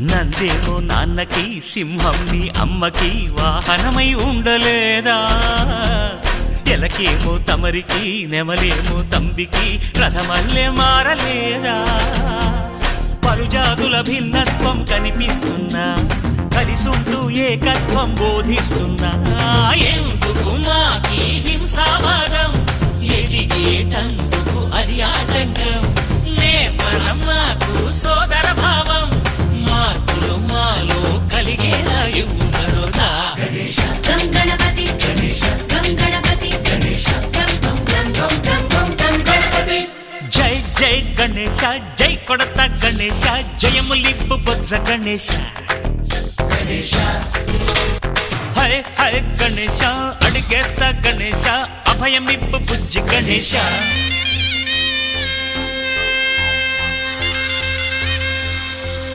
నందేమో నాన్నకి సింహం నీ అమ్మకి వాహనమై ఉండలేదా ఎలకేమో తమరికి నెమలేమో తంబికి రథమల్లే మారలేదా పలుజాతుల భిన్నత్వం కనిపిస్తున్నా కలిసుంటూ ఏకత్వం బోధిస్తున్నా ఎందుకు మాకి హింసావాదం ఎదిగేటందుకు అది ఆటంకం నేపరం మాకు సోదర భావం మార్పులు మాలో కలిగేలా ఇవ్వు భరోసా గం గణపతి గం గణపతి గం గణపతి జై జై గణేశ జై కొడత గణేశ జయములిప్పు బొజ్జ గణేశ హై హై గణేశ అడిగేస్తా గణేశ అభయమిప్పు బుజ్జి గణేశ